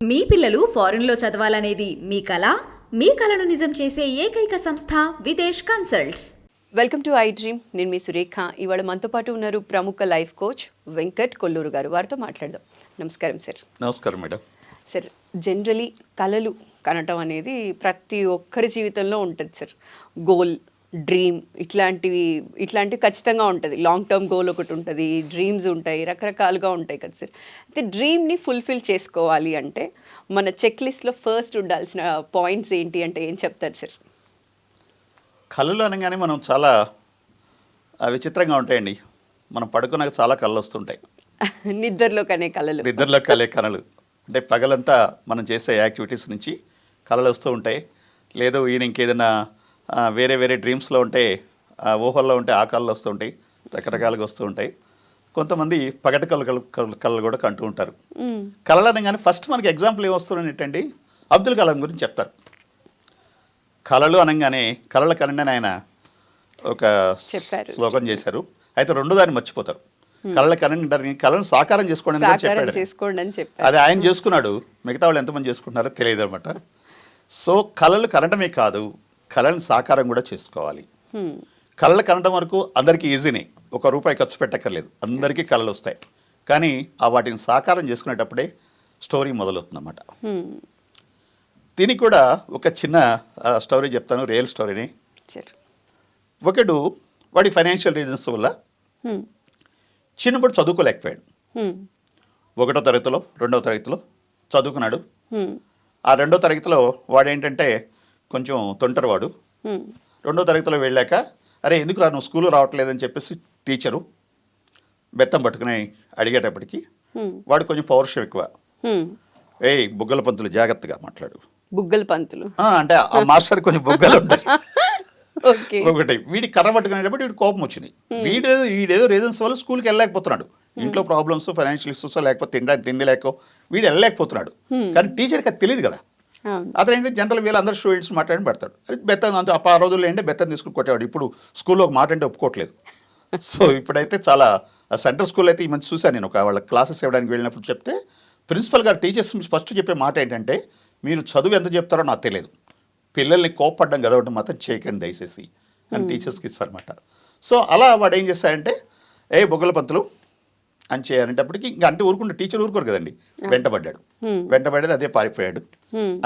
మీ పిల్లలు ఫారెన్లో చదవాలనేది మీ కల? మీ కలను నిజం చేసే ఏకైక సంస్థ Videsh consults. Welcome to I dream. నేను మీ సురేఖ. ఇవాళ మనతో పాటు ఉన్నారు ప్రముఖ లైఫ్ కోచ్ వెంకట్ కొల్లూరు గారు. వారితో మాట్లాడదాం. నమస్కారం సార్. నమస్కారం మేడం. సార్, జనరలీ కళలు కనటం అనేది ప్రతి ఒక్కరి జీవితంలో ఉంటుంది సార్. గోల్, డ్రీమ్ ఇట్లాంటివి ఖచ్చితంగా ఉంటుంది. లాంగ్ టర్మ్ గోల్ ఒకటి ఉంటుంది, డ్రీమ్స్ ఉంటాయి, రకరకాలుగా ఉంటాయి కదా సార్. అయితే డ్రీమ్ని ఫుల్ఫిల్ చేసుకోవాలి అంటే మన చెక్ లిస్ట్లో ఫస్ట్ ఉండాల్సిన పాయింట్స్ ఏంటి అంటే ఏం చెప్తారు సార్? కళలు అనగానే మనం చాలా విచిత్రంగా ఉంటాయండి. మనం పడుకున్నాక చాలా కళలు వస్తుంటాయి. నిద్రలో కనే కళలు. నిద్రలో కలే కళలు అంటే పగలంతా మనం చేసే యాక్టివిటీస్ నుంచి కళలు వస్తూ ఉంటాయి. లేదు ఈయన ఇంకేదైనా వేరే వేరే డ్రీమ్స్లో ఉంటే, ఊహల్లో ఉంటే ఆ కళలు వస్తూ ఉంటాయి, రకరకాలుగా వస్తూ ఉంటాయి. కొంతమంది పగటి కళలు కూడా కంటూ ఉంటారు. కళలు అనగానే ఫస్ట్ మనకి ఎగ్జాంపుల్ ఏమొస్తుంది ఏంటండి, అబ్దుల్ కలాం గురించి చెప్తారు. కళలు అనగానే కళల కనండి ఆయన ఒక శ్లోకం చేశారు. అయితే రెండో దాన్ని మర్చిపోతారు. కళల కనండి, కళను సాకారం చేసుకోండి అని చెప్పాడు. అది ఆయన చేసుకున్నాడు, మిగతా వాళ్ళు ఎంతమంది చేసుకుంటున్నారో తెలియదు అనమాట. సో కళలు కనటమే కాదు, కళను సాకారం కూడా చేసుకోవాలి. కళలు కనడం వరకు అందరికీ ఈజీనే, ₹1 ఖర్చు పెట్టక్కర్లేదు, అందరికీ కళలు వస్తాయి. కానీ వాటిని సాకారం చేసుకునేటప్పుడే స్టోరీ మొదలవుతుందన్నమాట. దీనికి కూడా ఒక చిన్న స్టోరీ చెప్తాను, రియల్ స్టోరీని. ఒకడు వాడి ఫైనాన్షియల్ రీజన్స్ వల్ల చిన్నప్పుడు చదువుకోలేకపోయాడు. 1వ తరగతిలో 2వ తరగతిలో చదువుకున్నాడు. ఆ 2వ తరగతిలో వాడేంటంటే కొంచెం తొంటరివాడు. 2వ తరగతిలో వెళ్ళాక, అరే ఎందుకు నువ్వు స్కూల్లో రావట్లేదని చెప్పేసి టీచరు బెత్తం పట్టుకుని అడిగేటప్పటికి వాడు కొంచెం పౌరుషం ఎక్కువ. బుగ్గల పంతులు జాగ్రత్తగా మాట్లాడు. బుగ్గల పంతులు అంటే ఆ మాస్టర్ కొంచెం బుగ్గలు ఉంటాయి. ఒకటి వీడి కర్ర పట్టుకునేటప్పుడు వీడి కోపం వచ్చింది. వీడేదో రీజన్స్ వల్ల స్కూల్కి వెళ్ళలేకపోతున్నాడు. ఇంట్లో ప్రాబ్లమ్స్, ఫైనాన్షియల్ ఇష్యూస్, లేకపోతే తిండి లేకో వీడు వెళ్ళలేకపోతున్నాడు. కానీ టీచర్కి అది తెలియదు కదా. అతను ఏంటి జనరల్ వీళ్ళు అందరు స్టూడెంట్స్ మాట్లాడి పెడతాడు. బెత్తం అంత ఆ రోజుల్లో ఏంటంటే బెత్తం తీసుకుని కొట్టేవాడు. ఇప్పుడు స్కూల్లో ఒక మాట అంటే ఒప్పుకోవట్లేదు. సో ఇప్పుడైతే చాలా సెంట్రల్ స్కూల్ అయితే ఈ మంచి చూశాను నేను. వాళ్ళ క్లాసెస్ ఇవ్వడానికి వెళ్ళినప్పుడు చెప్తే ప్రిన్సిపల్ గారు టీచర్స్ ఫస్ట్ చెప్పే మాట ఏంటంటే, మీరు చదువు ఎంత చెప్తారో నాకు తెలియదు, పిల్లల్ని కోప్పడ్డం గదవడం మాత్రం చేయకండి దయచేసి అని టీచర్స్కి ఇస్తారన్నమాట. సో అలా వాడు ఏం చేస్తాడంటే, బొగ్గల పంతులు అని చేయాలంటప్పటికి ఇంకా అంటే ఊరుకుంటే టీచర్ ఊరుకోరు కదండి, వెంటబడేది అదే పారిపోయాడు.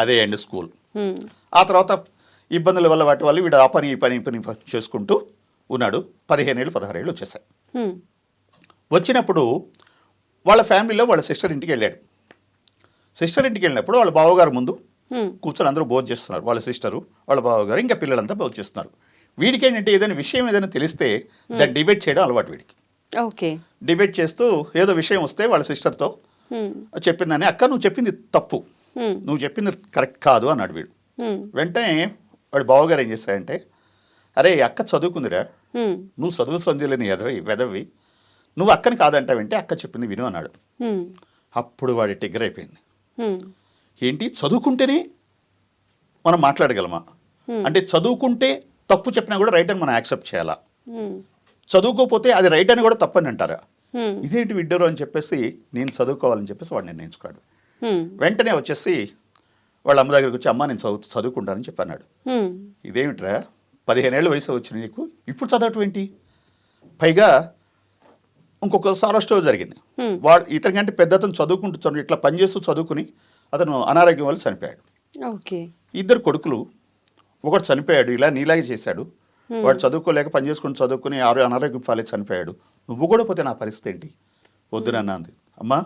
అదే అండి స్కూల్. ఆ తర్వాత ఇబ్బందుల వల్ల వాటి వల్ల వీడు ఆ పని ఈ పని చేసుకుంటూ ఉన్నాడు. 15 ఏళ్ళు 16 ఏళ్ళు వచ్చేసాయి. వచ్చినప్పుడు వాళ్ళ ఫ్యామిలీలో వాళ్ళ సిస్టర్ ఇంటికి వెళ్ళాడు. సిస్టర్ ఇంటికి వెళ్ళినప్పుడు వాళ్ళ బావగారు ముందు కూర్చొని అందరూ భోజనం చేస్తున్నారు. వాళ్ళ సిస్టరు, వాళ్ళ బావగారు, ఇంకా పిల్లలంతా భోజనం చేస్తున్నారు. వీడికి ఏంటంటే ఏదైనా తెలిస్తే దాన్ని డిబేట్ చేయడం అలవాటు వీడికి. డిబేట్ చేస్తూ ఏదో విషయం వస్తే వాళ్ళ సిస్టర్తో చెప్పిందని, అక్క నువ్వు చెప్పింది తప్పు, నువ్వు చెప్పింది కరెక్ట్ కాదు అన్నాడు వీడు. వెంటనే వాడి బావగారు ఏం చేశాడంటే, అరే అక్క చదువుకుందిరా, నువ్వు చదువు సంధ్యలేని వెదవి, నువ్వు అక్కని కాదంటావేంటే, అక్క చెప్పింది విను అన్నాడు. అప్పుడు వాడి టిగ్గర్ అయిపోయింది. ఏంటి చదువుకుంటేనే మనం మాట్లాడగలమా? అంటే చదువుకుంటే తప్పు చెప్పినా కూడా రైట్ అని మనం యాక్సెప్ట్ చేయాలా? చదువుకోకపోతే అది రైట్ అని కూడా తప్పని అంటారా? ఇదేంటి విడ్డరు అని చెప్పేసి నేను చదువుకోవాలని చెప్పేసి వాడు నిర్ణయించుకున్నాడు. వెంటనే వచ్చేసి వాళ్ళ అమ్మ దగ్గరికి వచ్చి, అమ్మ నేను చదువుకుంటానని చెప్పన్నాడు. ఇదేమిట్రా 15 ఏళ్ళ వయసు వచ్చింది నీకు, ఇప్పుడు చదవటం ఏంటి? పైగా ఇంకొకసారి స్టోరీ జరిగింది. వాడు ఇతనికంటే పెద్ద అతను చదువుకుంటూ ఇట్లా పనిచేస్తూ చదువుకుని అతను అనారోగ్యం వల్ల చనిపోయాడు. 2 కొడుకులు, ఒకటి చనిపోయాడు, ఇలా నీలాగే చేశాడు. వాడు చదువుకోలేక పని చేసుకుని చదువుకుని అనారోగ్యం పాలే చనిపోయాడు. నువ్వు కూడా పోతే నా పరిస్థితి ఏంటి? వద్దు నాన్న అంది. అమ్మా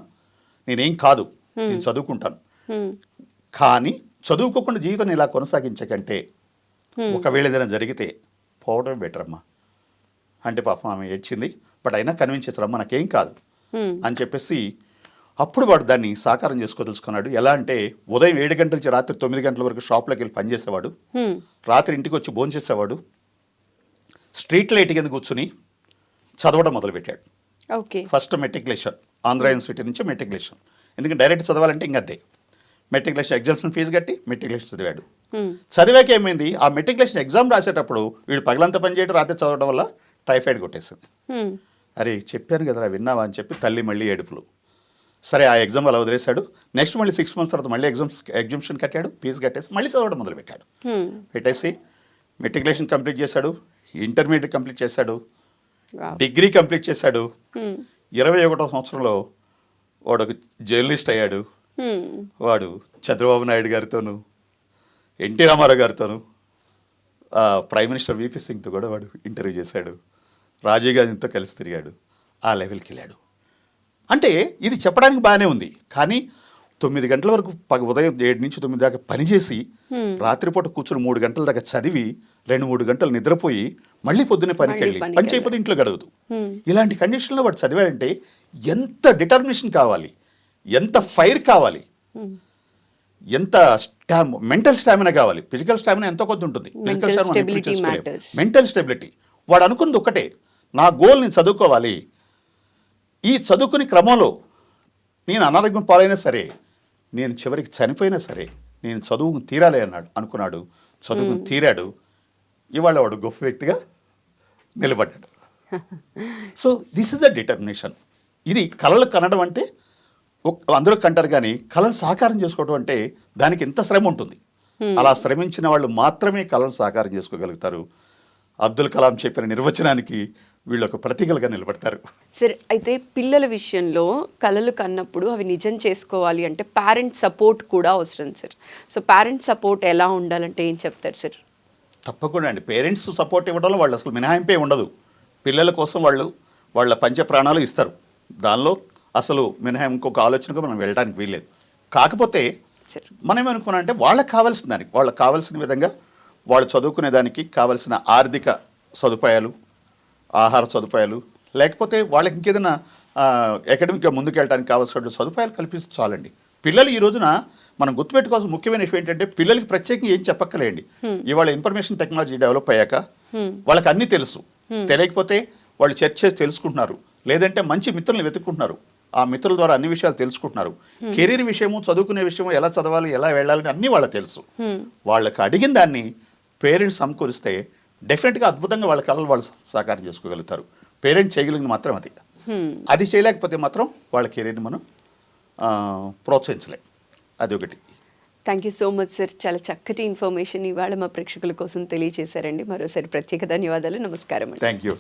నేనేం కాదు, నేను చదువుకుంటాను, కానీ చదువుకోకుండా జీవితం ఇలా కొనసాగించకంటే ఒకవేళ ఏదైనా జరిగితే పోవడం బెటర్ అమ్మా అంటే పాపం ఆమె ఏడ్చింది. బట్ అయినా కన్విన్స్ చేశారు, అమ్మ నాకేం కాదు అని చెప్పేసి. అప్పుడు వాడు దాన్ని సాకారం తెలుసుకున్నాడు. ఎలా అంటే ఉదయం 7 గంటల నుంచి రాత్రి 9 గంటల వరకు షాప్లోకి వెళ్ళి పనిచేసేవాడు. రాత్రి ఇంటికి వచ్చి భోంచేసేవాడు. స్ట్రీట్ లైట్ కింద కూర్చుని చదవడం మొదలుపెట్టాడు. ఫస్ట్ మెట్రికులేషన్, ఆంధ్ర యూనివర్సిటీ నుంచి మెట్రికులేషన్. ఎందుకంటే డైరెక్ట్ చదవాలంటే ఇంకా అదే. మెట్రికులేషన్ ఎగ్జామ్షన్ ఫీజు కట్టి మెట్రికులేషన్ చదివాడు. చదివాక ఏమైంది, ఆ మెట్రికులేషన్ ఎగ్జామ్ రాసేటప్పుడు వీడు పగలంతా పనిచేయడం, రాత్రి చదవడం వల్ల టైఫాయిడ్ కొట్టేసింది. అరే చెప్పాను కదరా విన్నావా అని చెప్పి తల్లి మళ్ళీ ఏడుపులు. సరే ఆ ఎగ్జామ్ అలా వదిలేశాడు. నెక్స్ట్ మళ్ళీ 6 months తర్వాత మళ్ళీ ఎగ్జామ్షన్ కట్టాడు, ఫీజు కట్టేసి మళ్ళీ చదవడం మొదలుపెట్టాడు. పెట్టేసి మెట్రికులేషన్ కంప్లీట్ చేశాడు, ఇంటర్మీడియట్ కంప్లీట్ చేశాడు, డిగ్రీ కంప్లీట్ చేశాడు. 21వ సంవత్సరంలో వాడు ఒక జర్నలిస్ట్ అయ్యాడు. వాడు చంద్రబాబు నాయుడు గారితోనూ, ఎన్టీ రామారావు గారితోనూ, ప్రైమ్ మినిస్టర్ విపి సింగ్తో కూడా వాడు ఇంటర్వ్యూ చేశాడు. రాజీవ్ గాంధీతో కలిసి తిరిగాడు. ఆ లెవెల్కి వెళ్ళాడు. అంటే ఇది చెప్పడానికి బాగానే ఉంది, కానీ 9 గంటల వరకు ఉదయం 7 నుంచి 9 దాకా పనిచేసి రాత్రిపూట కూర్చొని 3 గంటల దాకా చదివి 2-3 గంటలు నిద్రపోయి మళ్ళీ పొద్దున్నే పనికి వెళ్ళి పని చేయకపోతే ఇంట్లో గడవదు. ఇలాంటి కండిషన్లో వాడు చదివాడంటే ఎంత డిటర్మినేషన్ కావాలి, ఎంత ఫైర్ కావాలి, ఎంత మెంటల్ స్టామినా కావాలి. ఫిజికల్ స్టామినా ఎంతో కొద్ది ఉంటుంది, మెంటల్ స్టెబిలిటీ. వాడు అనుకున్నది ఒకటే, నా గోల్ నేను చదువుకోవాలి, ఈ చదువుకునే క్రమంలో నేను అనారోగ్యం పాలైనా సరే, నేను చివరికి చనిపోయినా సరే నేను చదువుకు తీరాలి అనుకున్నాడు. చదువుకు తీరాడు. ఇవాళ వాడు గొప్ప వ్యక్తిగా నిలబడ్డాడు. So this is the determination. ఇది కళలు కనడం అంటే అందరూ కంటారు, కానీ కళను సాకారం చేసుకోవడం అంటే దానికి ఎంత శ్రమ ఉంటుంది. అలా శ్రమించిన వాళ్ళు మాత్రమే కళను సాకారం చేసుకోగలుగుతారు. అబ్దుల్ కలాం చెప్పిన నిర్వచనానికి వీళ్ళు ఒక ప్రతీకలుగా నిలబడతారు. సరే, అయితే పిల్లల విషయంలో కళలు కన్నప్పుడు అవి నిజం చేసుకోవాలి అంటే పేరెంట్ సపోర్ట్ కూడా అవసరం సార్. సో పేరెంట్ సపోర్ట్ ఎలా ఉండాలంటే ఏం చెప్తారు సార్? తప్పకుండా అండి. పేరెంట్స్ సపోర్ట్ ఇవ్వడంలో వాళ్ళు అసలు మినహాయింపే ఉండదు. పిల్లల కోసం వాళ్ళు వాళ్ళ పంచ ప్రాణాలు ఇస్తారు. దానిలో అసలు మినహాయింపు ఇంకొక ఆలోచనగా మనం వెళ్ళడానికి వీల్లేదు. కాకపోతే మనం ఏమనుకున్నాం అంటే వాళ్ళకి కావాల్సిన దానికి, వాళ్ళకి కావాల్సిన విధంగా వాళ్ళు చదువుకునే దానికి కావాల్సిన ఆర్థిక సదుపాయాలు, ఆహార సదుపాయాలు, లేకపోతే వాళ్ళకి ఇంకేదైనా అకాడమిక్గా ముందుకెళ్ళడానికి కావాల్సిన సదుపాయాలు కల్పిస్తే చాలండి. పిల్లలు ఈ రోజున మనం గుర్తుపెట్టుకోవాల్సిన ముఖ్యమైన విషయం ఏంటంటే పిల్లలకి ప్రత్యేకంగా ఏం చెప్పక్కలేండి. ఇవాళ ఇన్ఫర్మేషన్ టెక్నాలజీ డెవలప్ అయ్యాక వాళ్ళకి అన్నీ తెలుసు. తెలియకపోతే వాళ్ళు చర్చ చేసి తెలుసుకుంటున్నారు, లేదంటే మంచి మిత్రులను వెతుక్కుంటున్నారు. ఆ మిత్రుల ద్వారా అన్ని విషయాలు తెలుసుకుంటున్నారు. కెరీర్ విషయము, చదువుకునే విషయము, ఎలా చదవాలి, ఎలా వెళ్ళాలని అన్నీ వాళ్ళకి తెలుసు. వాళ్ళకి అడిగిన దాన్ని పేరెంట్స్ సమకూరిస్తే డెఫినెట్గా అద్భుతంగా వాళ్ళ కళలు వాళ్ళు సాకారం చేసుకోగలుగుతారు. పేరెంట్స్ చేయగలిగింది మాత్రం అది చేయలేకపోతే మాత్రం వాళ్ళ కెరీర్ని మనం ప్రోత్సహించలేం. అది ఒకటి. Thank you so much sir. చాలా చక్కటి ఇన్ఫర్మేషన్ ఇవాళ మా ప్రేక్షకుల కోసం తెలియజేశారండి. మరోసారి ప్రత్యేక ధన్యవాదాలు. నమస్కారం. Thank you.